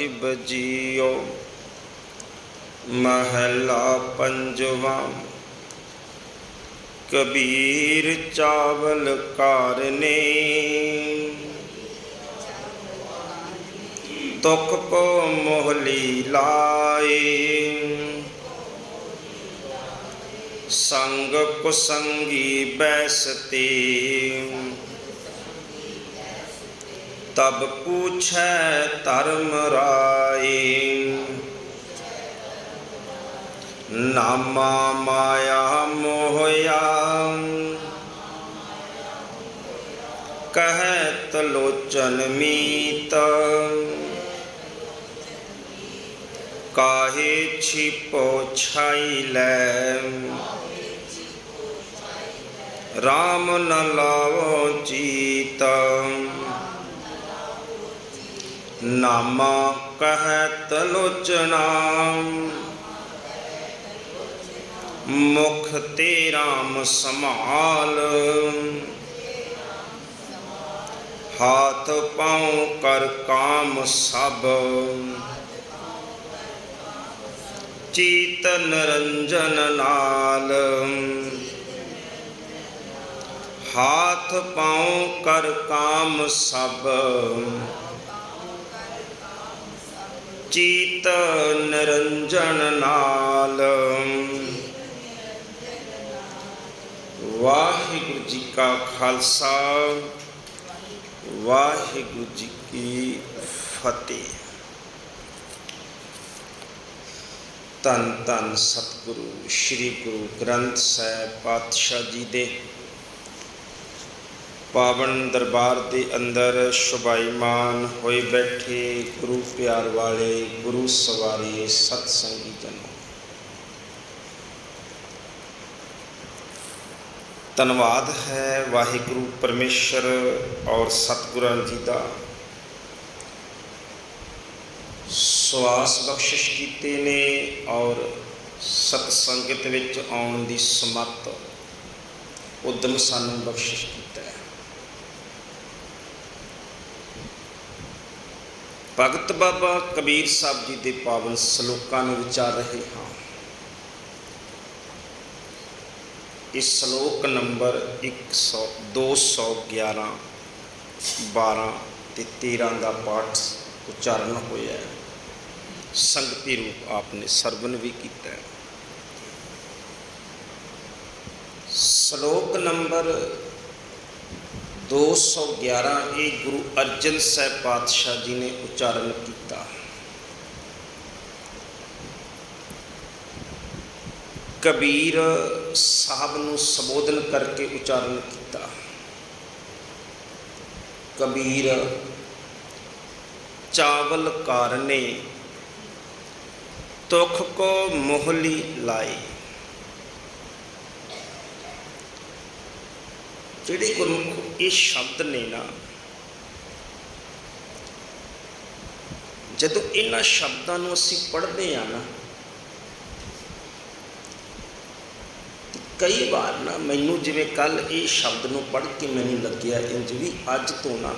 साहिब जीओ। महला पंजवा। कबीर चावल कारने, तुख को मोहली लाए। संग कुसंगी बैसते, तब पूछै धर्म राए। नामा माया मोहया, कहत लोचन मीत। काहे छिपो छाई लै, राम न लावो चीत। नामा कहत लोचना, मुख ते राम संभाल। हाथ पाँव कर काम सब, चीत निरंजन नाल। हाथ पाँव कर काम सब, चीत निरंजन नाल। वाहिगुरु जी का खालसा, वाहिगुरु जी की फतेह। धन धन सतगुरु श्री गुरु ग्रंथ साहिब पातशाह जी दे पावन दरबार के अंदर शोभाईमान होए बैठे गुरु प्यार वाले गुरु सवारी सतसंगी जनों, धन्यवाद है वाहिगुरु परमेश्वर और सतगुरां जी का। सवास बख्शिश कीते ने और सतसंगत विच आउण दी समर्थ उद्यम सानू बख्शिश कीता है। भगत बाबा कबीर साहब जी के पावन सलोकां नूं विचार रहे हाँ। इस सलोक नंबर 211, 12 ते 13 का पाठ उच्चारण होया है। संगति रूप आपने सरवण भी किया है। सलोक नंबर 211 ये गुरु अर्जन साहब पातशाह जी ने उच्चारण किया। कबीर साहब नूं संबोधन करके उच्चारण किया। कबीर चावल कारने, तुख को मोहली लाई। जिहड़े गुरमुख ये शब्द ने ना, जदों इन्हां शब्दां नूं असीं पढ़दे हां ना, कई बार ना मैनू जिवें कल ये शब्द नूं पढ़ के मैनू लग्या इंज भी अज तो ना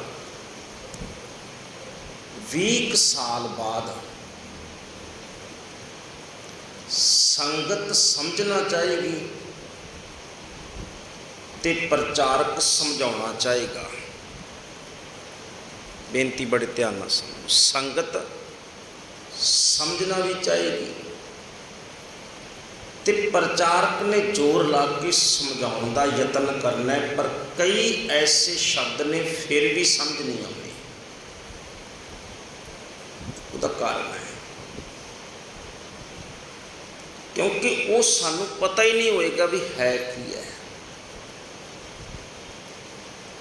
20 साल बाद संगत समझना चाहेगी ते प्रचारक समझाना चाहेगा। बेनती बड़े ध्यान नाल सुनो। संगत समझना भी चाहेगी ते प्रचारक ने जोर ला के समझाने का यत्न करना है, पर कई ऐसे शब्द ने फिर भी समझ नहीं आते। उसका कारण है क्योंकि वो सानू पता ही नहीं होएगा भी है की है।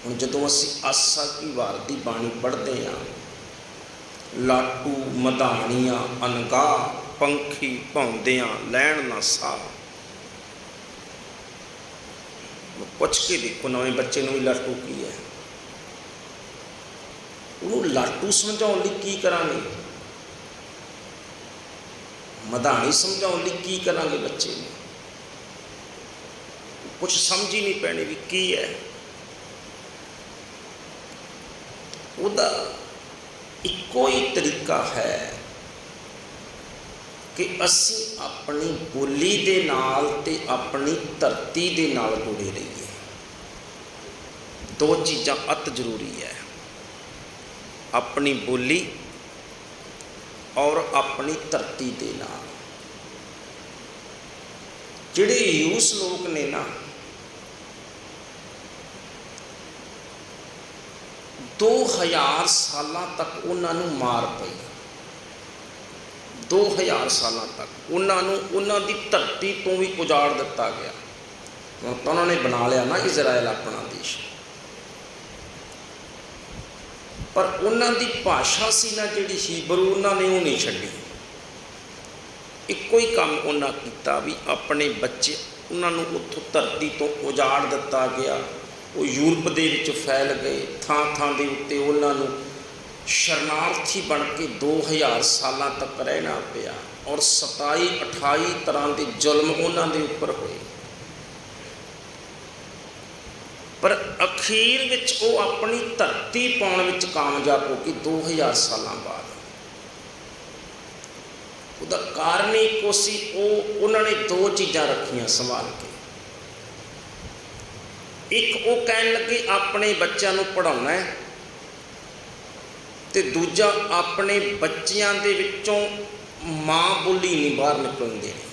हुण जदों असीं आसा की वार की बाणी पढ़ते हैं, लाटू मधाणियां अनगा पंखी भौंदियां लैण ना सा। पुछ के देखो नवे बच्चे नूं भी लाटू की है, उन्होंने लाटू समझाने लई की करांगे, मधाणी समझाने लई की करांगे। बच्चे ने कुछ समझ ही नहीं पैनी भी की है। उहदा इक्को ही तरीका है कि असी अपनी बोली दे नाल ते अपनी धरती दे नाल जुड़े रहिए। दो चीज़ां अत जरूरी है, अपनी बोली और अपनी धरती दे नाल। जिहड़े यूस लोग ने ना 2000 साल तक उन्होंने मार पई, 2000 साल तक उन्होंने धरती तो भी उजाड़ दिता गया। हुण तो उन्होंने बना लिया ना इजराइल अपना देश, पर उन्होंने भाषा सी ना जिहड़ी हीबरू, उन्होंने वो नहीं छड्डी। इक्को ही काम उन्होंने किया भी अपने बच्चे उन्होंने उत्थों धरती तो उजाड़ दिता गया। वो यूरोप दे विच फैल गए, थां थां दे उत्ते उन्होंने शरणार्थी बन के 2000 साल तक रहना पिया और 27-28 तरह के जुल्म उन्होंने उपर होए। पर अखीर विच वो अपनी धरती पाउण विच कामयाब हो गई 2000 साल बाद। उसका कारण एक सी, उन्होंने दो चीज़ां रखियां संभाल के। एक वो कहन लगे अपने बच्चों को पढ़ाना है, तो दूजा अपने बच्चों के विचों माँ बोली नहीं बाहर निकलन देनी।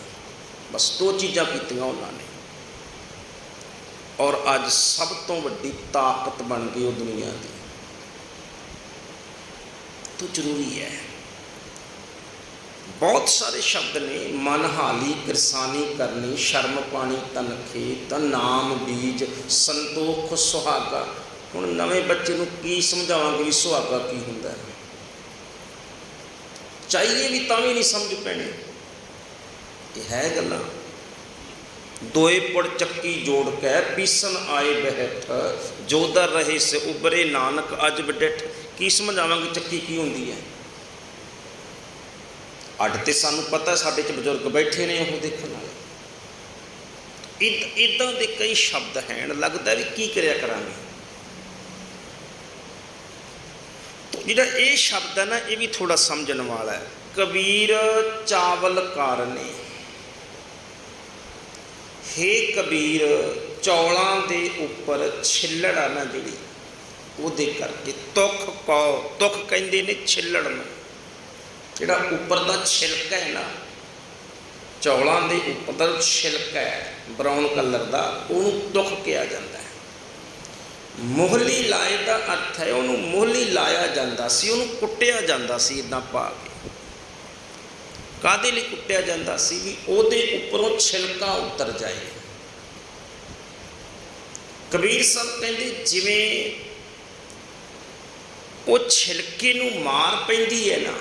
बस दो चीज़ां कीतियां उन्होंने, और अज सब तो वड्डी ताकत बन गई वो दुनिया की। तो जरूरी है, बहुत सारे शब्द ने, मनहाली, किरसानी करनी, शर्म पानी, तन खेत, नाम बीज, संतोख सुहागा। हुण नवें बच्चे नूं की समझावांगे भी सुहागा की हुंदा है? चाहिए भी तां भी नहीं समझ पैनी। ये है गल्लां। दोए पुड़ चक्की जोड़ के पीसन आए बैठ, जोदर रहे से उबरे नानक अज बडिठ। की समझावांगे चक्की की हुंदी है? अड तो सानू पता, साडे च बजुर्ग बैठे ने वो देखने वाले। इदां दे कई शब्द हैं, लगता भी की करिया करांगे। तो जिहड़ा ये शब्द है ना, ये भी थोड़ा समझण वाला है। कबीर चावलकार ने, हे कबीर चौलों के उपर छिल्लड़ आ ना जिहड़ी, उहदे करके तुख कौ, तुख कहंदे ने छिल्लड़ में, जिहड़ा उपर का छिलका है ना, चौलों के उपर का छिलका है ब्राउन कलर का, उन्होंने तुख कहा जाता है। मोहली लाए का अर्थ है उन्होंने मोहली लाया जाता सी, उन्होंने कुटिया जाता सी इदां पा के। काहदे लई कुटिया जाता सी? भी उहदे उपरों छिलका उतर जाए। कबीर साहब कहते जिवें वो छिलके नूं मार पैंदी है ना,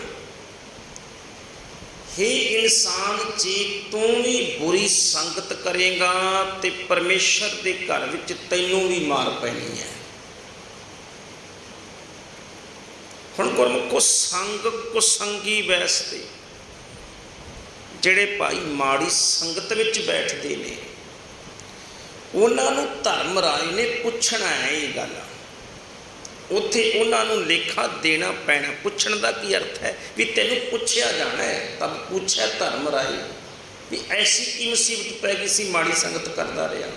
हे इंसान जे तू भी बुरी संगत करेगा तो परमेश्वर के घर विच तैनूं भी मार पैनी है। हुण गुरमुखो संग कुसंगी वैसते जिहड़े भाई माड़ी संगत विच बैठते ने, उन्होंने धर्म राय ने पुछना है ये गल, उत्थे उन्होंने लेखा देना पैना। पुछण का की अर्थ है भी तेनों पूछया जाना है। तब पूछा धर्म राय भी ऐसी की मुसीबत पै गई सी, माड़ी संगत करता रहा,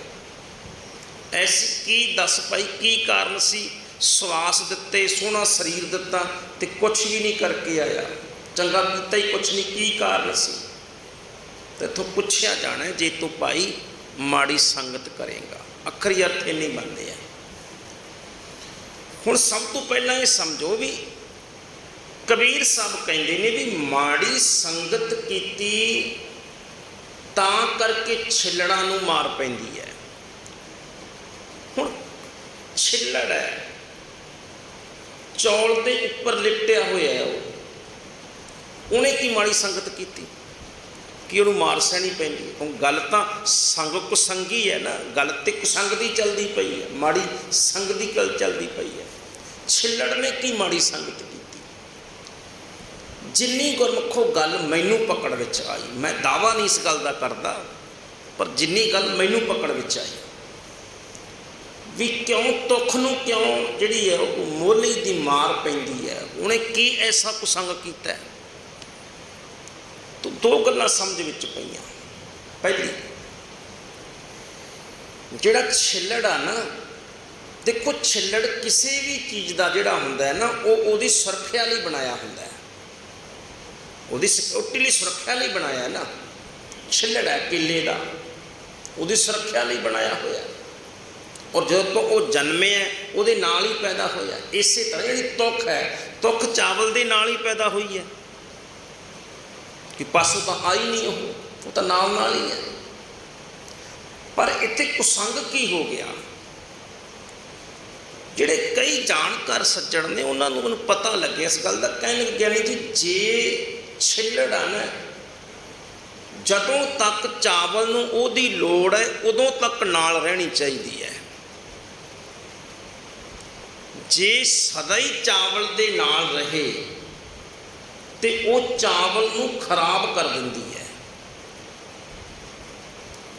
ऐसी की दस पाई की कारण सी? स्वास दिते, सोहना शरीर दिता तो कुछ भी नहीं करके आया, चंगा किता ही कुछ नहीं, की कारण सी? तो इत्थों पुछया जाना है जे तू भाई माड़ी संगत करेगा। अखरी अर्थ इन्ने बनते हैं। हुण सब तो पहला ये समझो भी कबीर साहब कहते ने भी माड़ी संगत कीती तां करके छिल्लड़ां नूं मार पैंदी है। हुण छिल्लड़ है, चौल के उपर लिपटिया होया है, उन्हें की माड़ी संगत कीती कि उन्होंने मार सहनी पैंदी। हुण गल तां संग कुसंगी है ना, गल तो कुसंग दी चलती पई है, माड़ी संग दी गल चलती पई है। छिल्लड़ ने की माड़ी संगत की? जिन्नी गुरमुखो गल मैनू पकड़ विच आई, मैं दावा नहीं इस गल का करता, पर जिन्नी गल मैनू पकड़ विच आई भी क्यों तुख नूं क्यों जिहड़ी है वो मोहली दी मार पैंदी है, उन्हें की ऐसा कुसंग कीता है? तो दो गल्लां समझ विच पईआं। पहली, जिहड़ा छिल्लड़ आ ना, देखो छिल्लड़ किसी भी चीज़ का जिहड़ा हुंदा है ना, वो सुरक्षा लई बनाया हुंदा है, वो सिक्योरिटी लई सुरक्षा लई बनाया है ना। छिल्लड़ है केले का, वो सुरक्षा लई बनाया होया, और जो तो वो जन्मे है वो नाल ही पैदा होया। इस तरह जी तुख है, तुख चावल के नाल ही पैदा हुई है, कि पासों तो आई नहीं, वो तो नाल ही है। पर इत्थे कुसंग की हो गया, जिहड़े कई जानकार सज्जण ने उन्होंने मैनूं पता लगे इस गल का, कहने लगे नहीं जी, जे छिल्लड़ आ ना, जदों तक चावल नूं ओहदी लोड़ है उदों तक नाल रहनी चाहिए है। जे सदा ही चावल दे नाल रहे तो वो चावल नूं खराब कर दिंदी है।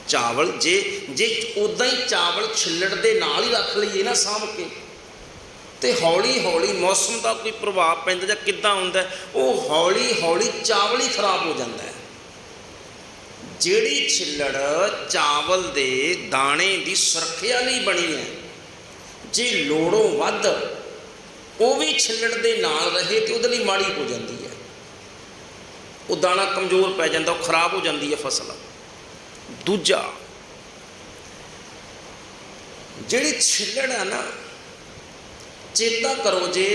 चावल जे जे उदा ही चावल छिल्लड़ दे नाल ही रख लईए ना साँभ के, तो हौली हौली मौसम का कोई प्रभाव पैंदा जां किद्दां हुंदा, वो हौली हौली चावल ही खराब हो जाता है। जिहड़ी छिल्लड़ चावल दे दाणे की सुरक्षा लई बनी है, जे लोड़ों वध वो भी छिल्लड़ दे नाल रहे तो उहदे लई माड़ी हो जाती है। वो दाना कमज़ोर पै जाता, वो खराब हो जाती है फसल। दूजा, जिहड़ी छिल्लड़ है ना, चेता करो जे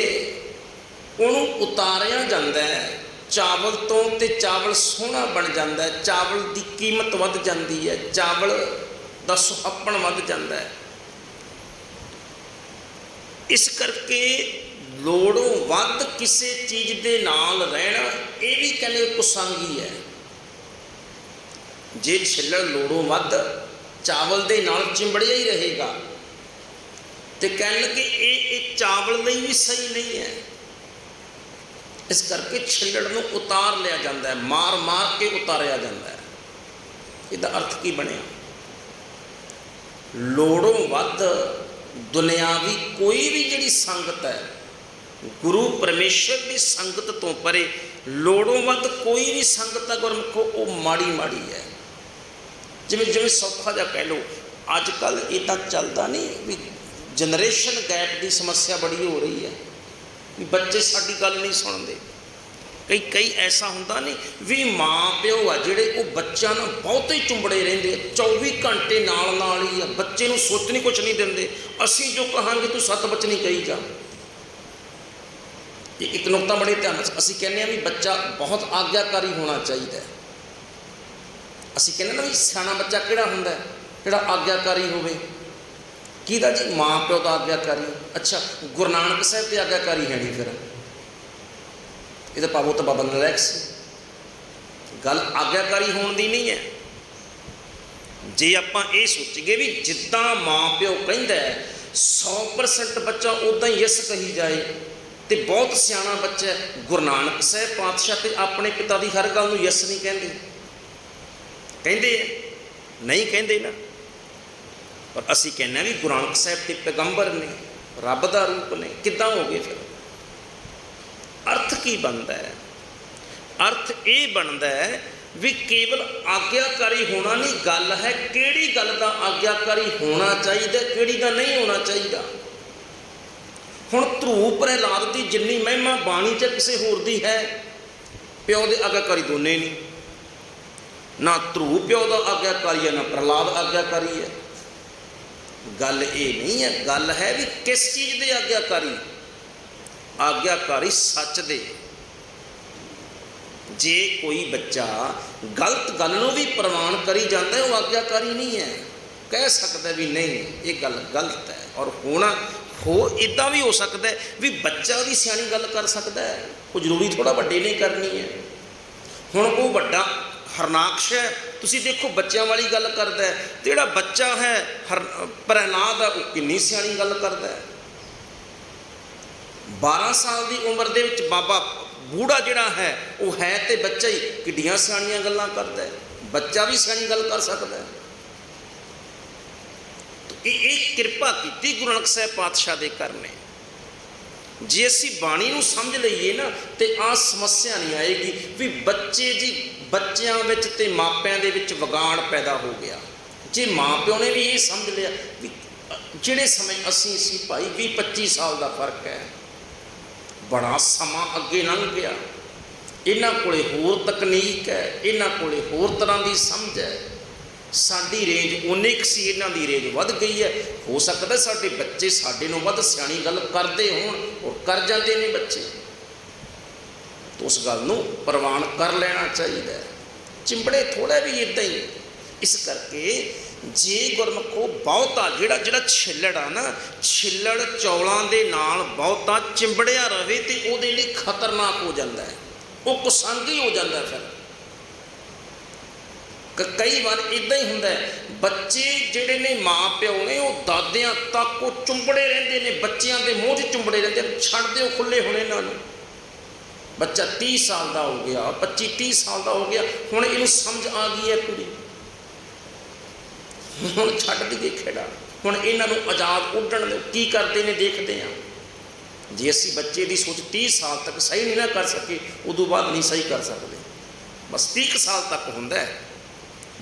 उहनूं उतारिया जाता है चावल तो, ते चावल सोहना बन जाता है, चावल की कीमत वध जाती है, चावल दा सुहप्पण वध जाता है। इस करके लोड़ों वध किसी चीज़ के नाल रहना, ये भी कहने कुसंग ही है। जे छिल्लड़ लोड़ों वध चावल के नाल चिंबड़िया ही रहेगा, तो कह लगे ये चावल लई भी सही नहीं है। इस करके छिल्लड़ नूं उतार लिया जाता है, मार मार के उतारिया जाता है। इसका अर्थ की बनिया, लोड़ों वध दुनियावी कोई भी जिहड़ी संगत है, गुरु परमेश्वर की संगत तो परे लोड़ों वध कोई भी संगत है गुरमुखो, वो माड़ी माड़ी है। जिवें जिवें सौखा जा कह लो, अजकल इदा चलता नहीं भी जनरेशन गैप की समस्या बड़ी हो रही है, भी बच्चे साडी गल नहीं सुनते। कई ऐसा होंदा नहीं भी माँ प्यो आ जिहड़े वो बच्चा ना बहुते चुंबड़े रहिंदे, 24 घंटे नाल ही आ, बच्चे नूं सोचने कुछ नहीं देंदे। असीं जो कहांगे तू सत बचनी कही जा। एक नुकता बड़े ध्यान, असीं कहने भी बच्चा बहुत आग्याकारी होना चाहिए। असीं कहने ना भी सियाणा बच्चा किहड़ा हुंदा है, जिहड़ा आग्याकारी होवे। किहदा जी? माँ प्यो का आग्याकारी। अच्छा, गुरु नानक साहिब की आग्याकारी है नहीं, फिर ये तो पावो तो बाबा नलैक सी। गल आग्याकारी होने की नहीं है। जे आपां ये सोचीए भी जिद्दां माँ प्यो कहिंदा है 100% बच्चा उदां ही यस कही जाए, तो बहुत सियाणा बच्चा है। गुरु नानक साहिब पातशाह तो अपने पिता की हर गल नूं यस नहीं कहते, कहते नहीं कहते ना। पर असी कहने भी गुरु नानक साहिब तो पैगंबर ने, रब का रूप ने, किद्दां हो गए? फिर अर्थ की बनता है? अर्थ ये बनता है भी केवल आग्याकारी होना नहीं, गल है किहड़ी गल का आग्याकारी होना चाहिए, किहड़ी का नहीं होना चाहिए। हुण ध्रुव प्रहलाद की जिन्नी महिमा बाणी च किसी होर दी है, प्यो के आग्याकारी दोने नहीं। ना ध्रुव प्यो का आग्याकारी है, ना प्रहलाद आग्याकारी है। गल ये नहीं है, गल है भी किस चीज़ के आग्याकारी? आग्याकारी सच दे। जे कोई बच्चा गलत गल नूं भी प्रवान करी जाता है, वो आग्याकारी नहीं है। कह सकता भी नहीं ये गल गलत है, और होना हो इदा भी हो सकता है भी बच्चा भी सियाणी गल कर सकता है, कोई जरूरी थोड़ा वड्डे ने करनी है। हुण वो वड्डा हरनाक्ष है, तुसी देखो बच्चों वाली गल करता है, तो जिहड़ा बच्चा है प्रहलाद है वो किन्नी सियाणी गल करता है। 12 साल की उम्र दे विच बाबा बूढ़ा जिहड़ा है वो है तो बच्चा ही, किड्डियां सियाणियां गल्लां करता है। बच्चा भी सियाणी गल कर सकता है। तो ये किरपा की गुरु नानक साहिब पातशाह दे करने। जे असी बाणी नूं समझ लईए ना, तो आ समस्या नहीं आएगी भी बच्चे जी ਬੱਚਿਆਂ ਵਿੱਚ ਤੇ ਮਾਪਿਆਂ ਦੇ ਵਿੱਚ ਵਿਗਾੜ ਪੈਦਾ ਹੋ ਗਿਆ। ਜੇ ਮਾਂ ਪਿਓ ਨੇ ਵੀ ਇਹ ਸਮਝ ਲਿਆ ਵੀ ਜਿਹੜੇ ਸਮੇਂ ਅਸੀਂ ਸੀ ਭਾਈ 20-25 ਸਾਲ ਦਾ ਫਰਕ ਹੈ, ਬੜਾ ਸਮਾਂ ਅੱਗੇ ਲੰਘ ਗਿਆ, ਇਹਨਾਂ ਕੋਲੇ ਹੋਰ ਤਕਨੀਕ ਹੈ, ਇਹਨਾਂ ਕੋਲੇ ਹੋਰ ਤਰ੍ਹਾਂ ਦੀ ਸਮਝ ਹੈ, ਸਾਡੀ ਰੇਂਜ ਉਨੀ ਕੁ ਸੀ, ਇਹਨਾਂ ਦੀ ਰੇਂਜ ਵੱਧ ਗਈ ਹੈ। ਹੋ ਸਕਦਾ ਸਾਡੇ ਬੱਚੇ ਸਾਡੇ ਨੂੰ ਵੱਧ ਸਿਆਣੀ ਗੱਲ ਕਰਦੇ ਹੋਣ, ਔਰ ਕਰ ਜਾਂਦੇ ਨੇ ਬੱਚੇ, ਤਾਂ ਉਸ ਗੱਲ ਨੂੰ ਪ੍ਰਵਾਨ ਕਰ ਲੈਣਾ ਚਾਹੀਦਾ। ਚਿੰਬੜੇ ਥੋੜ੍ਹਾ ਵੀ ਇੱਦਾਂ ਹੀ। ਇਸ ਕਰਕੇ ਜੇ ਗੁਰਮੁਖੋ ਬਹੁਤਾ ਜਿਹੜਾ ਛਿੱਲੜ ਆ ਨਾ, ਛਿੱਲੜ ਚੌਲਾਂ ਦੇ ਨਾਲ ਬਹੁਤਾ ਚਿੰਬੜਿਆ ਰਹੇ ਤੇ ਉਹਦੇ ਲਈ ਖਤਰਨਾਕ ਹੋ ਜਾਂਦਾ ਹੈ, ਉਹ ਕੁਸੰਗੀ ਹੋ ਜਾਂਦਾ। ਫਿਰ ਕਈ ਵਾਰ ਇੱਦਾਂ ਹੀ ਹੁੰਦਾ ਹੈ, ਬੱਚੇ ਜਿਹੜੇ ਨੇ ਮਾਂ ਪਿਓ ਨੇ ਉਹ ਦਾਦਿਆਂ ਤੱਕ ਉਹ ਚੁੰਬੜੇ ਰਹਿੰਦੇ ਨੇ, ਬੱਚਿਆਂ ਦੇ ਮੂੰਹ 'ਚ ਚੁੰਬੜੇ ਰਹਿੰਦੇ, ਛੱਡ ਦਿਓ ਖੁੱਲ੍ਹੇ ਹੁਣ ਇਹਨਾਂ ਨੂੰ। ਬੱਚਾ 30 ਸਾਲ ਦਾ ਹੋ ਗਿਆ, 25-30 ਸਾਲ ਦਾ ਹੋ ਗਿਆ, ਹੁਣ ਇਹਨੂੰ ਸਮਝ ਆ ਗਈ ਹੈ ਪੂਰੀ, ਹੁਣ ਛੱਡ ਦਈਏ ਖੇੜਾ, ਹੁਣ ਇਹਨਾਂ ਨੂੰ ਆਜ਼ਾਦ ਉੱਡਣ ਦਿਓ। ਕੀ ਕਰਦੇ ਨੇ ਦੇਖਦੇ ਹਾਂ। ਜੇ ਅਸੀਂ ਬੱਚੇ ਦੀ ਸੋਚ 30 ਸਾਲ ਤੱਕ ਸਹੀ ਨਹੀਂ ਨਾ ਕਰ ਸਕੇ, ਉਦੋਂ ਬਾਅਦ ਨਹੀਂ ਸਹੀ ਕਰ ਸਕਦੇ। ਬਸ 30 ਸਾਲ ਤੱਕ ਹੁੰਦਾ ਹੈ,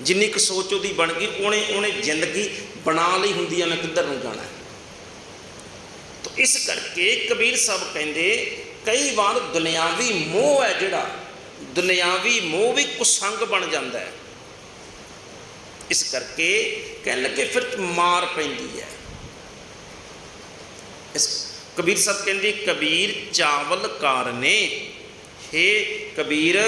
ਜਿੰਨੀ ਕੁ ਸੋਚ ਉਹਦੀ ਬਣ ਗਈ ਉਹਨੇ ਜ਼ਿੰਦਗੀ ਬਣਾ ਲਈ ਹੁੰਦੀ ਹੈ, ਮੈਂ ਕਿੱਧਰ ਨੂੰ ਜਾਣਾ। ਤਾਂ ਇਸ ਕਰਕੇ ਕਬੀਰ ਸਾਹਿਬ ਕਹਿੰਦੇ ਕਈ ਵਾਰ ਦੁਨਿਆਵੀ ਮੋਹ ਹੈ, ਜਿਹੜਾ ਦੁਨਿਆਵੀ ਮੋਹ ਵੀ ਕੁਸੰਗ ਬਣ ਜਾਂਦਾ ਹੈ। ਇਸ ਕਰਕੇ ਕਹਿਣ ਲੱਗੇ ਫਿਰ ਮਾਰ ਪੈਂਦੀ ਹੈ। ਇਸ ਕਬੀਰ ਸਾਹਿਬ ਕਹਿੰਦੇ ਕਬੀਰ ਚਾਵਲ ਕਾਰਨੇ, ਹੇ ਕਬੀਰ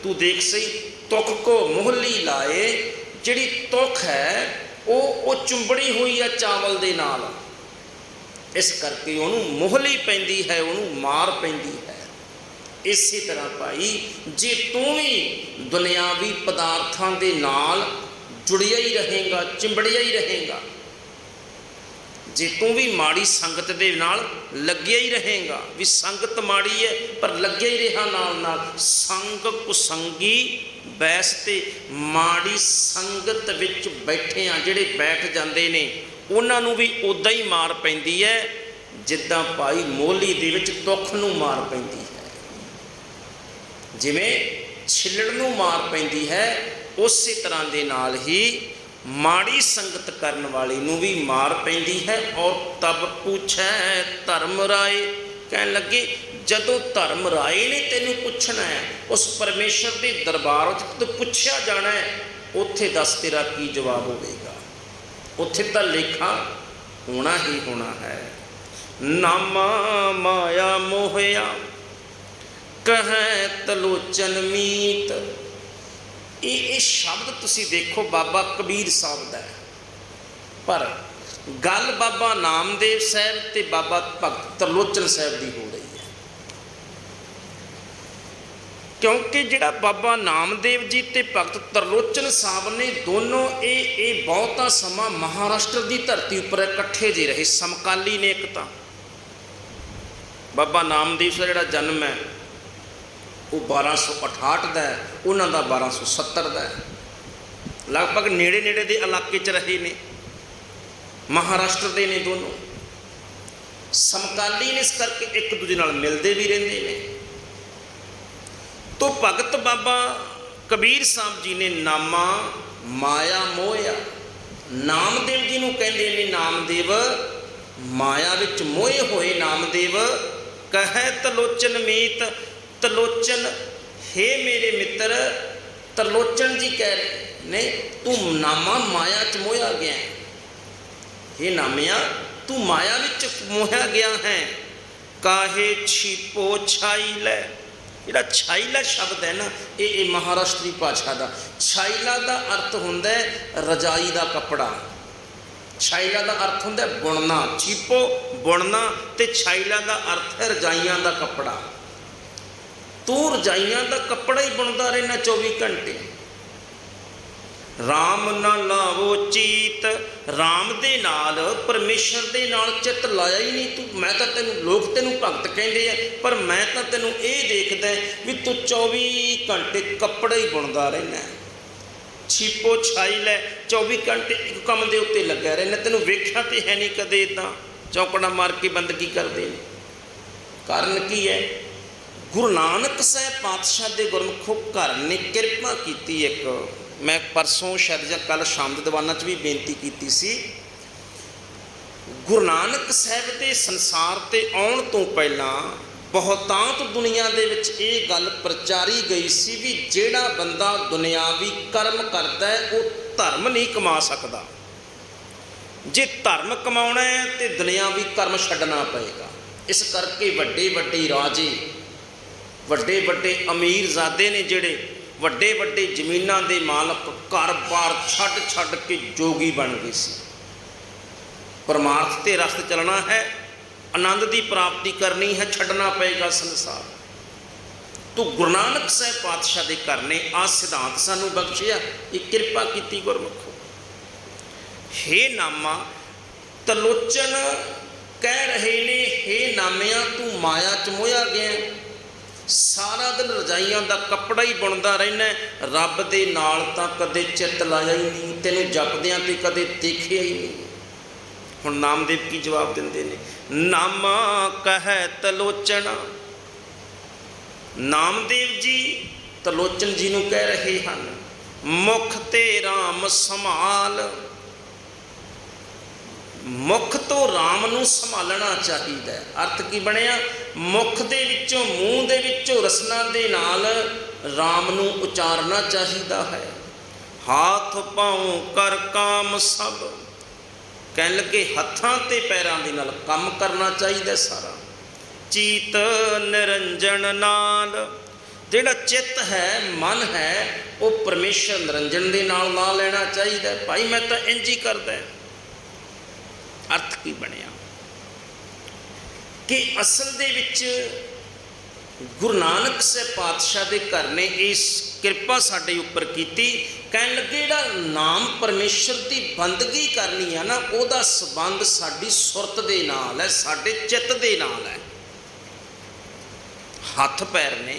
ਤੂੰ ਦੇਖ ਸਹੀ, ਤੁਖ ਕੋ ਮੋਹਲੀ ਲਾਏ, ਜਿਹੜੀ ਤੁਖ ਹੈ ਉਹ ਚੁੰਬੜੀ ਹੋਈ ਹੈ ਚਾਵਲ ਦੇ ਨਾਲ, ਇਸ ਕਰਕੇ ਉਹਨੂੰ ਮੋਹਲੀ ਪੈਂਦੀ ਹੈ, ਉਹਨੂੰ ਮਾਰ ਪੈਂਦੀ ਹੈ। ਇਸੇ ਤਰ੍ਹਾਂ ਭਾਈ ਜੇ ਤੂੰ ਵੀ ਦੁਨਿਆਵੀ ਪਦਾਰਥਾਂ ਦੇ ਨਾਲ ਜੁੜਿਆ ਹੀ ਰਹੇਗਾ, ਚਿੰਬੜਿਆ ਹੀ ਰਹੇਗਾ, ਜੇ ਤੂੰ ਵੀ ਮਾੜੀ ਸੰਗਤ ਦੇ ਨਾਲ ਲੱਗਿਆ ਹੀ ਰਹੇਗਾ, ਵੀ ਸੰਗਤ ਮਾੜੀ ਹੈ ਪਰ ਲੱਗਿਆ ਹੀ ਰਿਹਾ ਨਾਲ, ਸੰਗ ਕੁਸੰਗੀ ਬੈਸ ਤੇ ਮਾੜੀ ਸੰਗਤ ਵਿੱਚ ਬੈਠੇ ਆ, ਜਿਹੜੇ ਬੈਠ ਜਾਂਦੇ ਨੇ ਉਹਨਾਂ ਨੂੰ ਵੀ ਉੱਦਾਂ ਹੀ ਮਾਰ ਪੈਂਦੀ ਹੈ ਜਿੱਦਾਂ ਭਾਈ ਮੋਹਲੀ ਦੇ ਵਿੱਚ ਦੁੱਖ ਨੂੰ ਮਾਰ ਪੈਂਦੀ ਹੈ। ਜਿਵੇਂ ਛਿੱਲੜ ਨੂੰ ਮਾਰ ਪੈਂਦੀ ਹੈ, ਉਸੇ ਤਰ੍ਹਾਂ ਦੇ ਨਾਲ ਹੀ ਮਾੜੀ ਸੰਗਤ ਕਰਨ ਵਾਲੀ ਨੂੰ ਵੀ ਮਾਰ ਪੈਂਦੀ ਹੈ। ਔਰ ਤਬ ਪੁੱਛੈ ਧਰਮ ਰਾਏ, ਕਹਿਣ ਲੱਗੇ ਜਦੋਂ ਧਰਮ ਰਾਏ ਨੇ ਤੈਨੂੰ ਪੁੱਛਣਾ ਹੈ, ਉਸ ਪਰਮੇਸ਼ਰ ਦੇ ਦਰਬਾਰ ਵਿੱਚ ਤੂੰ ਪੁੱਛਿਆ ਜਾਣਾ ਹੈ, ਉੱਥੇ ਦੱਸ ਤੇਰਾ ਕੀ ਜਵਾਬ ਹੋਵੇਗਾ। ਉੱਥੇ ਤਾਂ ਲੇਖਾ ਹੋਣਾ ਹੀ ਹੋਣਾ ਹੈ। ਨਾਮਾ ਮਾਇਆ ਮੋਹਿਆ ਕਹੈ ਤਲੋਚਨ ਮੀਤ, ਇਹ ਸ਼ਬਦ ਤੁਸੀਂ ਦੇਖੋ ਬਾਬਾ ਕਬੀਰ ਸਾਹਿਬ ਦਾ ਹੈ, ਪਰ ਗੱਲ ਬਾਬਾ ਨਾਮਦੇਵ ਸਾਹਿਬ ਤੇ ਬਾਬਾ ਭਗਤ ਤਰਲੋਚਨ ਸਾਹਿਬ ਦੀ ਹੋ ਰਹੀ ਹੈ। ਕਿਉਂਕਿ ਜਿਹੜਾ ਬਾਬਾ ਨਾਮਦੇਵ ਜੀ ਤੇ ਭਗਤ ਤਰਲੋਚਨ ਸਾਹਿਬ ਨੇ ਦੋਨੋਂ ਇਹ ਬਹੁਤਾ ਸਮਾਂ ਮਹਾਰਾਸ਼ਟਰ ਦੀ ਧਰਤੀ ਉੱਪਰ ਇਕੱਠੇ ਜੇ ਰਹੇ, ਸਮਕਾਲੀ ਨੇ। ਇੱਕ ਤਾਂ ਬਾਬਾ ਨਾਮਦੇਵ ਸਾਹਿਬ ਜਿਹੜਾ ਜਨਮ ਹੈ ਉਹ 1268 ਦਾ ਹੈ, ਉਹਨਾਂ ਦਾ 1270 ਦਾ ਹੈ, ਲਗਭਗ ਨੇੜੇ ਦੇ ਇਲਾਕੇ 'ਚ ਰਹੇ ਨੇ, ਮਹਾਰਾਸ਼ਟਰ ਦੇ ਨੇ ਦੋਨੋਂ, ਸਮਕਾਲੀ ਨੇ, ਇਸ ਕਰਕੇ ਇੱਕ ਦੂਜੇ ਨਾਲ ਮਿਲਦੇ ਵੀ ਰਹਿੰਦੇ ਨੇ। ਤੋ ਭਗਤ ਬਾਬਾ ਕਬੀਰ ਸਾਹਿਬ ਜੀ ਨੇ ਨਾਮਾ ਮਾਇਆ ਮੋਹਿਆ, ਨਾਮਦੇਵ ਜੀ ਨੂੰ ਕਹਿੰਦੇ ਨੇ ਨਾਮਦੇਵ ਮਾਇਆ ਵਿੱਚ ਮੋਹੇ ਹੋਏ ਨਾਮਦੇਵ, ਕਹੈ ਤਲੋਚਨ ਮੀਤ, ਤਲੋਚਨ ਹੇ ਮੇਰੇ ਮਿੱਤਰ, ਤਰਲੋਚਨ ਜੀ ਕਹਿ ਰਹੇ ਨੇ ਤੂੰ ਨਾਮਾ ਮਾਇਆ 'ਚ ਮੋਹਿਆ ਗਿਆ ਹੈ, ਹੇ ਨਾਮਿਆ ਤੂੰ ਮਾਇਆ ਵਿੱਚ ਮੋਹਿਆ ਗਿਆ ਹੈ। ਕਾਹੇ ਛਿਪੋ ਛਾਈ ਲੈ, ਜਿਹੜਾ ਛਾਈਲਾ ਸ਼ਬਦ ਹੈ ਨਾ, ਇਹ ਮਹਾਰਾਸ਼ਟਰੀ ਭਾਸ਼ਾ ਦਾ, ਛਾਈਲਾ ਦਾ ਅਰਥ ਹੁੰਦਾ ਰਜਾਈ ਦਾ ਕੱਪੜਾ, ਛਾਈਲਾ ਦਾ ਅਰਥ ਹੁੰਦਾ ਬੁਣਨਾ, ਛਿਪੋ ਬੁਣਨਾ, ਤੇ ਛਾਈਲਾ ਦਾ ਅਰਥ ਹੈ ਰਜਾਈਆਂ ਦਾ ਕੱਪੜਾ। ਤੂੰ ਰਜਾਈਆਂ ਦਾ ਕੱਪੜਾ ਹੀ ਬੁਣਦਾ ਰਹਿਣਾ 24 ਘੰਟੇ। ਰਾਮ ਨਾ ਲਾਵੋ ਚੀਤ, ਰਾਮ ਦੇ ਨਾਲ ਪਰਮੇਸ਼ਰ ਦੇ ਨਾਲ ਚਿੱਤ ਲਾਇਆ ਹੀ ਨਹੀਂ ਤੂੰ। ਮੈਂ ਤਾਂ ਤੈਨੂੰ, ਲੋਕ ਤੈਨੂੰ ਭਗਤ ਕਹਿੰਦੇ ਆ, ਪਰ ਮੈਂ ਤਾਂ ਤੈਨੂੰ ਇਹ ਦੇਖਦਾ ਵੀ ਤੂੰ 24 ਘੰਟੇ ਕੱਪੜਾ ਹੀ ਬੁਣਦਾ ਰਹਿਣਾ, ਛਿਪੋ ਛਾਈ ਲੈ, 24 ਘੰਟੇ ਇੱਕ ਕੰਮ ਦੇ ਉੱਤੇ ਲੱਗਿਆ ਰਹਿਣਾ। ਤੈਨੂੰ ਵੇਖਿਆ ਤੇ ਹੈ ਨਹੀਂ ਕਦੇ ਇੱਦਾਂ ਚੌਂਕੜਾ ਮਾਰ ਕੇ ਬੰਦਗੀ ਕਰਦੇ ਨੇ। ਕਾਰਨ ਕੀ ਹੈ? गुरु नानक साहब पातशाह के गुरमुखों घर ने किरपा की। एक मैं परसों शायद या कल शाम के दीवाना भी बेनती की सी, गुरु नानक साहब के संसार ते आउण तो पहला बहुतांत दुनिया दे विच ये गल प्रचारी गई सी भी जेड़ा बंदा दुनियावी कर्म करता है वो धर्म नहीं कमा सकता, जे धर्म कमाना है तो दुनियावी कर्म छड्डना पएगा। इस करके वड्डे वड्डे राजे वड्डे वड्डे अमीरजादे ने जिहड़े वड्डे वड्डे जमीनां दे मालक घर बार छड्ड छड्ड के जोगी बन गए सी। परमार्थ ते रस्ते चलना है, आनंद की प्राप्ति करनी है, छड्डना पएगा संसार। तो गुरु नानक साहब पातशाह के घर ने आ सिद्धांत सानू बख्शिया, एक कृपा की गुरमुखो। हे नामा तलोचन कह रहे ने, हे नामिया तू माया च मोया गया, सारा दिन रजाइयां का कपड़ा ही बुनता रहना, रब दे नाल तां कदे चित लाया ही नहीं, तेनों जपदियां ते कदे देखिया ही नहीं। हुण नामदेव की जवाब दिंदे ने, नामा कह तलोचना। नामदेव जी तलोचन जी नूं कह रहे हैं, मुख ते राम संभाल। मुख तो राम नूं संभालना चाहिए। अर्थ की बनिया, मुख दे विचों मूँह दे विचों रसना दे नाल राम नूं उचारना चाहिए है। हाथ पाँव कर काम सब, कह लगे हत्थां ते पैरां दे नाल काम करना चाहिए सारा। चीत निरंजन नाल, जिहड़ा चित्त है मन है वो परमेश्वर निरंजन दे नाल ला लेना चाहिए। भाई मैं तो इंज ही करदा। अर्थ की बनिया कि असल दे विच गुरु नानक साहब पातशाह के घर ने इस कृपा साडे उपर कीती। कहन लगे जिहड़ा नाम परमेश्वर की बंदगी करनी है ना, उहदा संबंध साडी सुरत दे नाल है, साडे चित्त दे नाल है। हथ पैर ने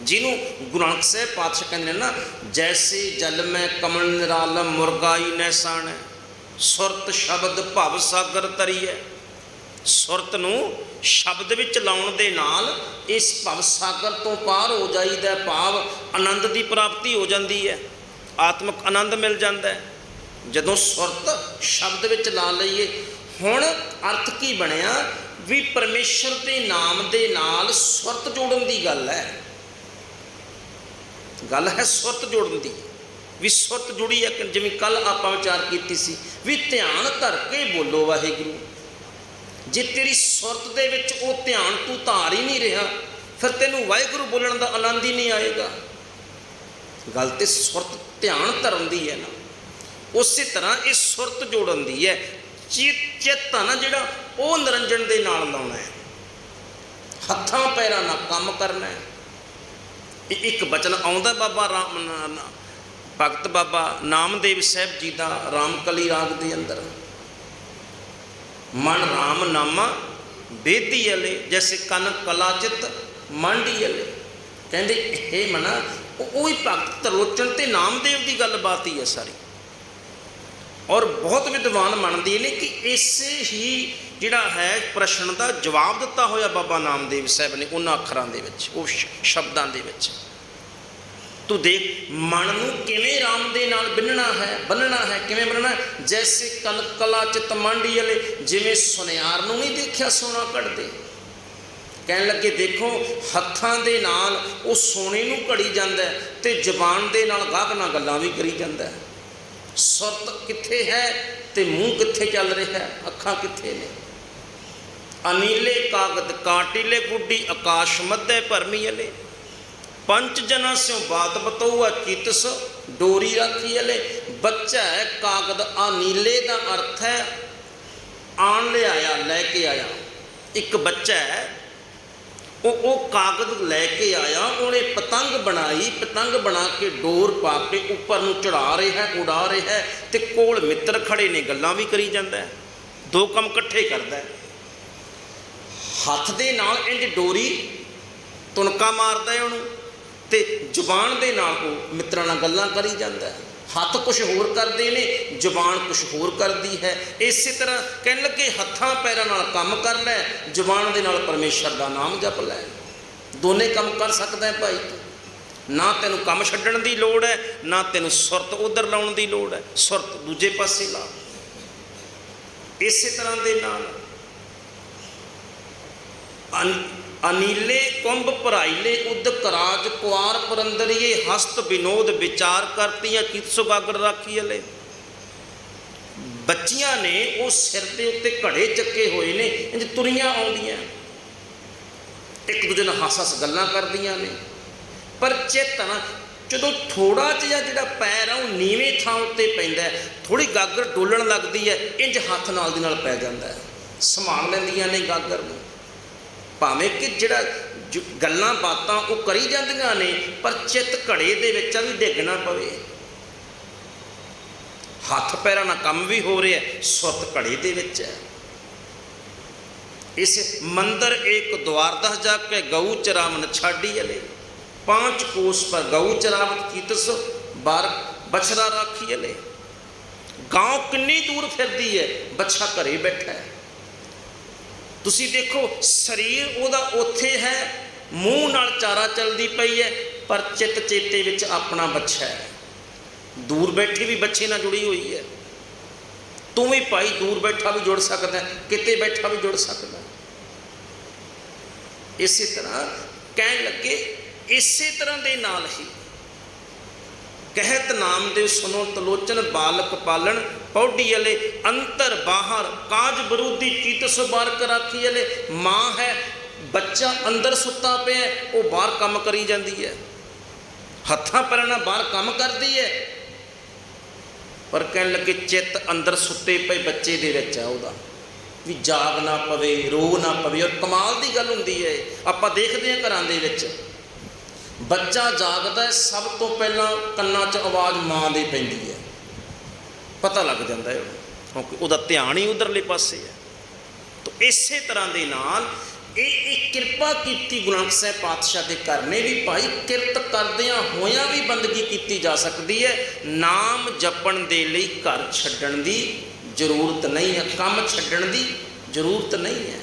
जिन्हों गुरु नानक साहब पातशाह कहते ना, जैसे जल में कमल निरालम मुरगाई नैसान है, सुरत शब्द भव सागर तरीए। सुरत नूं शब्द विच लाउण दे नाल इस भव सागर तो पार हो जाईदा, भाव आनंद की प्राप्ति हो जाती है, आत्मक आनंद मिल जाता है जदों सुरत शब्द विच ला लईए। हुण अर्थ की बनिया भी परमेश्वर के नाम दे नाल सुरत जोड़न की गल है सुरत जोड़न की भी। सुरत जुड़ी है जिवें कल आप विचार की सी भी ध्यान धर के बोलो वाहिगुरू। जे तेरी सुरत दे विच वो ध्यान तू धार ही नहीं रहा, फिर तेनों वाहिगुरू बोलण का आनंद ही नहीं आएगा। गल तो सुरत ध्यान धरन की है ना, उस तरह ये सुरत जोड़न की है। चित्त है ना जिहड़ा वो निरंजन दे नाल लाउणा है, हत्थां पैरां नाल काम करना है। एक बचन आउंदा बाबा राम भगत बाबा नामदेव साहब जी का रामकली राग के अंदर, मन राम नामा बेदी अले जैसे कन कलाचित मांडी अले। कहते हे मना वही भगत तलोचन ते नामदेव की गलबात ही है सारी। और बहुत विद्वान मानते हैं कि इसे ही जिहड़ा है प्रश्न का जवाब दिता होया बाबा नामदेव साहब ने उन्हां अखरां दे विच, उस शब्दां दे विच। तू देख मन नूं किवें राम दे नाल बन्नना है किवें बन्नना, जैसे कल कला चित मांडी वाले, जिवें सुनियार नूं नहीं देखिया सोना कढ़दे। कहन लगे देखो हत्थां दे नाल वो सोने नूं घड़ी जांदा है ते जबान दे नाल गाहक नाल गल्लां भी करी जांदा है। सुरत कित्थे है ते मूँह कित्थे चल रहा है, अखां कित्थे ने। अनीले कागद काटिले गुड्डी आकाश मध्य भरमी अले, पंच जना स्यों बात बतौआ चितस डोरी राखी अले। बच्चा है कागद अनीले का अर्थ है आन ले आया, लैके आया। एक बच्चा है वो कागद लैके आया, उन्हें पतंग बनाई, पतंग बना के डोर पा के उपर नूं चढ़ा रहा है, उड़ा रहा है, तो कोल मित्र खड़े ने गल्लां भी करी जांदा है, दो काम इकट्ठे करदा है। हथ दे नाल इंज डोरी तुनका मारदा है उन्होंने, तो जुबान दे नाल वो मित्रां नाल गल्लां करी जांदा है। हथ कुछ होर करते हैं, जुबान कुछ होर करती है। इस तरह कहने लगे हत्थां पैरां नाल काम कर लै, जुबान दे नाल परमेश्वर का नाम जप लै। ਦੋਨੇ ਕੰਮ ਕਰ ਸਕਦਾ ਹੈ ਭਾਈ ਤੂੰ। ਨਾ ਤੈਨੂੰ ਕੰਮ ਛੱਡਣ ਦੀ ਲੋੜ ਹੈ, ਨਾ ਤੈਨੂੰ ਸੁਰਤ ਉਧਰ ਲਾਉਣ ਦੀ ਲੋੜ ਹੈ, ਸੁਰਤ ਦੂਜੇ ਪਾਸੇ ਲਾ। ਇਸੇ ਤਰ੍ਹਾਂ ਦੇ ਨਾਲ ਅਨੀਲੇ ਕੁੰਭ ਭਰਾਈਲੇ ਉਦਕ ਰਾਜ ਕੁਆਰ ਪੁਰੰਦਰੀਏ ਹਸਤ ਵਿਨੋਦ ਵਿਚਾਰ ਕਰਤੀਆਂ ਕੀਤ ਸੁਗਾਗਰ ਰਾਖੀ ਹਲੇ। ਬੱਚੀਆਂ ਨੇ ਉਹ ਸਿਰ ਦੇ ਉੱਤੇ ਘੜੇ ਚੱਕੇ ਹੋਏ ਨੇ, ਇੰਜ ਤੁਰੀਆਂ ਆਉਂਦੀਆਂ, ਇੱਕ ਦੂਜੇ ਨਾਲ ਹੱਸ ਗੱਲਾਂ ਕਰਦੀਆਂ ਨੇ, ਪਰ ਚੇਤਨ ਜਦੋਂ ਥੋੜਾ ਜਿਹਾ ਜਿਹੜਾ ਪੈਰ ਆ ਉਹ ਨੀਵੇਂ ਥਾਂ ਉੱਤੇ ਪੈਂਦਾ, ਥੋੜੀ ਗਾਗਰ ਡੋਲਣ ਲੱਗਦੀ ਹੈ, ਇੰਜ ਹੱਥ ਨਾਲ ਦੀ ਨਾਲ ਪੈ ਜਾਂਦਾ, ਸੰਭਾਲ ਲੈਂਦੀਆਂ ਨੇ ਗਾਗਰ ਨੂੰ। ਭਾਵੇਂ ਕਿ ਜਿਹੜਾ ਗੱਲਾਂ ਬਾਤਾਂ ਉਹ ਕਰੀ ਜਾਂਦੀਆਂ ਨੇ, ਪਰ ਚਿੱਤ ਘੜੇ ਦੇ ਵਿੱਚ ਵੀ ਡਿੱਗ ਨਾ ਪਵੇ। ਹੱਥ ਪੈਰਾਂ ਨਾਲ ਕੰਮ ਵੀ ਹੋ ਰਿਹਾ, ਸੁਰਤ ਘੜੇ ਦੇ ਵਿੱਚ ਹੈ। इस मंदिर एक द्वारदह जाके गऊ चरावन छाड़ी अले। 5 कोस पर गऊ चरावत कीतस 12 बछड़ा राखी अले। गांव किन्नी दूर फिरदी है, बच्छा घरे बैठा है। तुसी देखो शरीर उहदा उत्थे है, मूँह नाल चारा चलदी पई है, पर चित चेते विच अपना बच्छा है। दूर बैठी भी बच्छे नाल जुड़ी हुई है। तू भी भाई दूर बैठा भी जुड़ सकदा, किते बैठा भी जुड़ सकदा। इसी तरह कहन लगे, इसी तरह दे नाल ही कहत नामदेव सुनो तलोचन बालक पालन पौड़ी अले। अंतर बाहर काज बरूदी चीत सुबार राखी अले। माँ है, बच्चा अंदर सुता पे है, वो बाहर काम करी जाती है, हत्थां पैरां नाल बाहर काम करती है, पर कहन लगे चित अंदर सुते पे बच्चे दे विच है, उहदा भी जाग ना पवे, रो ना पवे। और कमाल की गल हुंदी है, आपां देखदे हां घरां दे विच बच्चा जागदा है, सब तो पहला कन्नां 'च आवाज़ माँ दी पैंदी है, पता लग जाता है, क्योंकि उहदा ध्यान ही उधरले पासे है। तो इसे तरह दे नाल एक किरपा की गुरु नानक साहिब पातशाह के घर ने भी भाई किरत करदियां होयां भी बंदगी की जा सकती है। नाम जपण दे लई घर छड्डण दी जरूरत नहीं है, काम छड्डण दी जरूरत नहीं है।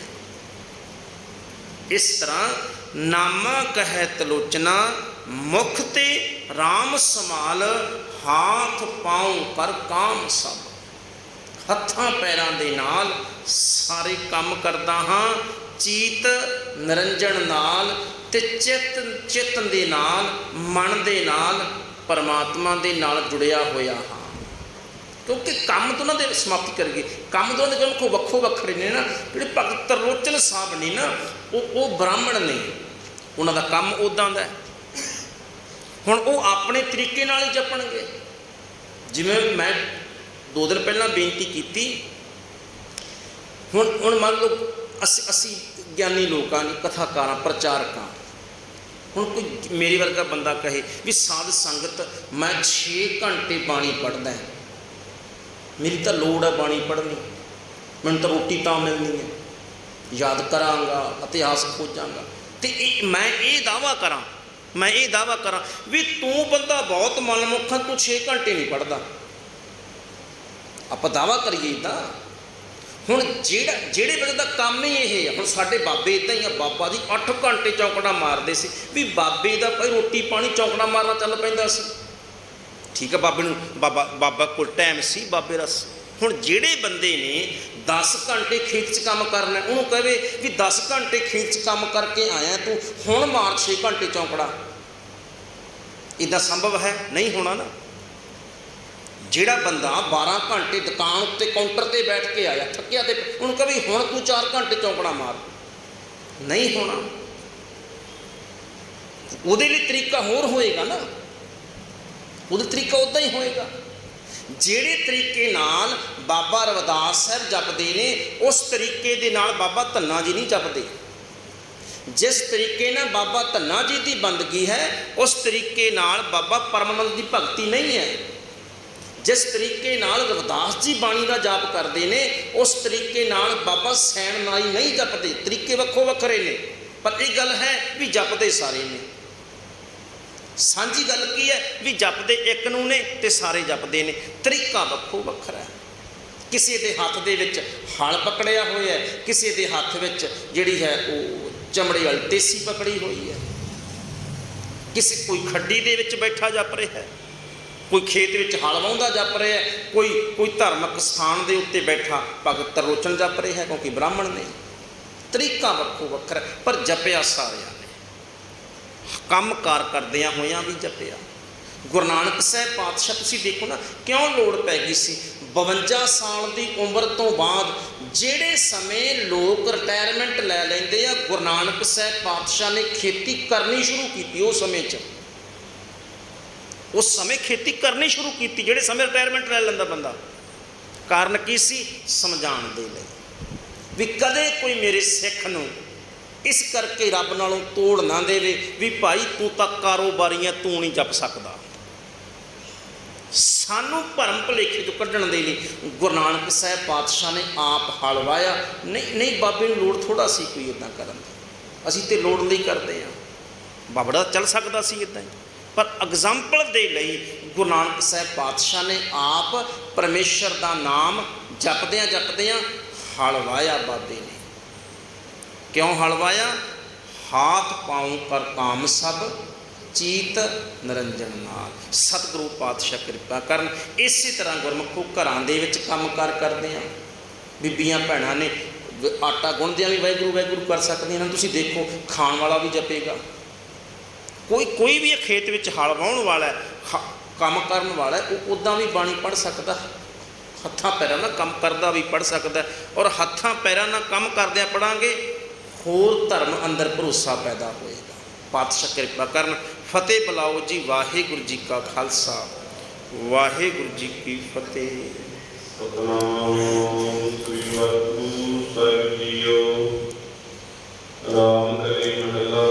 इस तरह नामा कहे तलोचना मुख ते राम संभाल, हाथ पाँव कर काम सब। हत्थां पैरां दे नाल सारे काम करदा हाँ, चीत निरंजन नाल ते चित दे नाल मन दे नाल परमात्मा दे नाल जुड़िया होया हाँ। क्योंकि काम तो उन्होंने समाप्ति कर गई, काम तो उन्होंने को वक्खो वक्खरे ने ना, जो भगत तरलोचन साहब ने ना, वो ब्राह्मण ने, उन्होंने काम उदां दा हुण वो अपने तरीके नाल ही जपणगे। जिवें मैं 2 दिन पहला बेनती की, हुण मान लो असी ज्ञानी लोग हाँ, कथाकार प्रचारक हाँ। हुण कोई मेरे वर्गा बंदा कहे भी साध संगत मैं 6 घंटे बाणी पढ़दा है, मेरी तो लोड़ है बाणी पढ़नी, मैंने तो रोटी तां मिलनी है, याद करांगा, इतिहास खोजांगा, तो मैं ये दावा करा, मैं ये दावा करा भी तू बंदा बहुत मनमुख है, तू 6 घंटे नहीं पढ़ता। आप दावा करिए इदा। हुण जेड़े बंदे का काम ही ये है, हुण साडे बाबे इदां ही आ, बाबा जी 8 घंटे चौंकड़ा मारते सी, भी बाबे का भाई रोटी पानी चौंकड़ा मारना चल पैंदा सी। ठीक है, बाबे नूं बाबा को टाइम सी बाबे दा। हुण जेड़े बंदे ने 10 घंटे खेत च काम करना, उन्होंने कहे भी 10 घंटे खेत च काम करके आया तू, हुण मार 6 घंटे चौंकड़ा, इदां संभव है? नहीं होना ना। ਜਿਹੜਾ ਬੰਦਾ 12 घंटे दुकान उत्ते काउंटर ते बैठ के आया थकिया, तो उन्होंने कहा भी हुण तू 4 घंटे चौंकड़ा मार, नहीं होना। उहदे लई तरीका होर होएगा ना, उहदा तरीका उदा ही होएगा। ਜਿਹੜੇ तरीके नाल बाबा रविदास साहब जपदे ने, उस तरीके दे नाल बाबा धन्ना जी नहीं जपदे। जिस तरीके नाल बाबा धन्ना जी की बंदगी है, उस तरीके नाल बाबा परमानंद की भगती नहीं है। जिस तरीके नाल रविदास जी बाणी का जाप करते हैं, उस तरीके नाल बाबा सैन नाई नहीं जपते। तरीके वक्खो वक्खरे ने, पर एक गल है भी जपते सारे ने। सांझी गल की है भी जपते एक नूं ने ते सारे जपते ने, तरीका वक्खो वक्खरा है। किसी के हत्थ दे विच हल पकड़िया होया है, किसी के हत्थ विच जिहड़ी है वो ਚਮੜੇ ਵਾਲੀ ਤੇਸੀ ਪਕੜੀ ਹੋਈ ਹੈ। ਕਿਸੇ ਕੋਈ ਖੱਡੀ ਦੇ ਵਿੱਚ ਬੈਠਾ ਜਪ ਰਿਹਾ, ਕੋਈ ਖੇਤ ਵਿੱਚ ਹਲ ਵਾਹੁੰਦਾ ਜਪ ਰਿਹਾ, ਕੋਈ ਧਾਰਮਿਕ ਸਥਾਨ ਦੇ ਉੱਤੇ ਬੈਠਾ ਭਗਤ ਤਰਲੋਚਨ ਜਪ ਰਿਹਾ, ਕਿਉਂਕਿ ਬ੍ਰਾਹਮਣ ਨੇ। ਤਰੀਕਾ ਵੱਖੋ ਵੱਖਰਾ, ਪਰ ਜਪਿਆ ਸਾਰਿਆਂ ਨੇ। ਕੰਮ ਕਾਰ ਕਰਦਿਆਂ ਹੋਇਆਂ ਵੀ ਜਪਿਆ। ਗੁਰੂ ਨਾਨਕ ਸਾਹਿਬ ਪਾਤਸ਼ਾਹ, ਤੁਸੀਂ ਦੇਖੋ ਨਾ ਕਿਉਂ ਲੋੜ ਪੈ ਗਈ ਸੀ 52 ਸਾਲ ਦੀ ਉਮਰ ਤੋਂ ਬਾਅਦ। ਜਿਹੜੇ ਸਮੇਂ ਲੋਕ ਰਿਟਾਇਰਮੈਂਟ ਲੈ ਲੈਂਦੇ ਆ, ਗੁਰੂ ਨਾਨਕ ਸਾਹਿਬ ਪਾਤਸ਼ਾਹ ਨੇ ਖੇਤੀ ਕਰਨੀ ਸ਼ੁਰੂ ਕੀਤੀ। ਉਸ ਸਮੇਂ ਖੇਤੀ ਕਰਨੀ ਸ਼ੁਰੂ ਕੀਤੀ, ਜਿਹੜੇ ਸਮੇਂ ਰਿਟਾਇਰਮੈਂਟ ਲੈ ਲੈਂਦਾ ਬੰਦਾ। ਕਾਰਨ ਕੀ ਸੀ? ਸਮਝਾਉਣ ਦੇ ਲਈ ਵੀ ਕਦੇ ਕੋਈ ਮੇਰੇ ਸਿੱਖ ਨੂੰ ਇਸ ਕਰਕੇ ਰੱਬ ਨਾਲੋਂ ਤੋੜ ਨਾ ਦੇਵੇ ਵੀ ਭਾਈ ਤੂੰ ਤਾਂ ਕਾਰੋਬਾਰੀ ਆ, ਤੂੰ ਨਹੀਂ ਜਪ ਸਕਦਾ। ਸਾਨੂੰ ਭਰਮ ਭੁਲੇਖੇ ਤੋਂ ਕੱਢਣ ਦੇ ਲਈ ਗੁਰੂ ਨਾਨਕ ਸਾਹਿਬ ਪਾਤਸ਼ਾਹ ਨੇ ਆਪ ਹਲ ਵਾਹਿਆ। ਨਹੀਂ ਬਾਬੇ ਨੂੰ ਲੋੜ ਥੋੜ੍ਹਾ ਸੀ ਕੋਈ ਇੱਦਾਂ ਕਰਨ ਦੀ, ਅਸੀਂ ਤਾਂ ਲੋੜ ਲਈ ਕਰਦੇ ਹਾਂ। ਬਾਬੜਾ ਚੱਲ ਸਕਦਾ ਸੀ ਇੱਦਾਂ ਹੀ, ਪਰ ਐਗਜ਼ਾਮਪਲ ਦੇ ਲਈ ਗੁਰੂ ਨਾਨਕ ਸਾਹਿਬ ਪਾਤਸ਼ਾਹ ਨੇ ਆਪ ਪਰਮੇਸ਼ਰ ਦਾ ਨਾਮ ਜਪਦਿਆਂ ਜਪਦਿਆਂ ਹਲ ਵਾਹਿਆ ਬਾਬੇ ਨੇ। ਕਿਉਂ ਹਲ ਵਾਹਿਆ? ਹਾਥ ਪਾਉ ਕਰ ਕਾਮ ਸਭ ਚੀਤ ਨਿਰੰਜਨ ਨਾਲ। ਸਤਿਗੁਰੂ ਪਾਤਸ਼ਾਹ ਕਿਰਪਾ ਕਰਨ। ਇਸੇ ਤਰ੍ਹਾਂ ਗੁਰਮੁਖੋ ਘਰਾਂ ਦੇ ਵਿੱਚ ਕੰਮ ਕਾਰ ਕਰਦੇ ਆ, ਬੀਬੀਆਂ ਭੈਣਾਂ ਨੇ ਆਟਾ ਗੁੰਨਦਿਆਂ ਵੀ ਵਾਹਿਗੁਰੂ ਵਾਹਿਗੁਰੂ ਕਰ ਸਕਦੀਆਂ ਨੇ। ਤੁਸੀਂ ਦੇਖੋ ਖਾਣ ਵਾਲਾ ਵੀ ਜਪੇਗਾ। ਕੋਈ ਵੀ ਖੇਤ ਵਿੱਚ ਹਲ ਵਾਹੁਣ ਵਾਲਾ, ਕੰਮ ਕਰਨ ਵਾਲਾ, ਉਹ ਉੱਦਾਂ ਵੀ ਬਾਣੀ ਪੜ੍ਹ ਸਕਦਾ। ਹੱਥਾਂ ਪੈਰਾਂ ਨਾਲ ਕੰਮ ਕਰਦਾ ਵੀ ਪੜ੍ਹ ਸਕਦਾ। ਔਰ ਹੱਥਾਂ ਪੈਰਾਂ ਨਾਲ ਕੰਮ ਕਰਦਿਆਂ ਪੜ੍ਹਾਂਗੇ, ਹੋਰ ਧਰਮ ਅੰਦਰ ਭਰੋਸਾ ਪੈਦਾ ਹੋਏਗਾ। ਪਾਤਸ਼ਾਹ ਕਿਰਪਾ ਕਰਨ। ਫਤਿਹ ਬੁਲਾਓ ਜੀ। ਵਾਹਿਗੁਰੂ ਜੀ ਕਾ ਖਾਲਸਾ, ਵਾਹਿਗੁਰੂ ਜੀ ਕੀ ਫਤਿਹ। ਸਤਿਨਾਮ ਸ੍ਰੀ ਵਾਹਿਗੁਰੂ ਸਾਹਿਬ ਜੀਓ। ਰਾਮ ਕਲੀ ਮਹਲਾ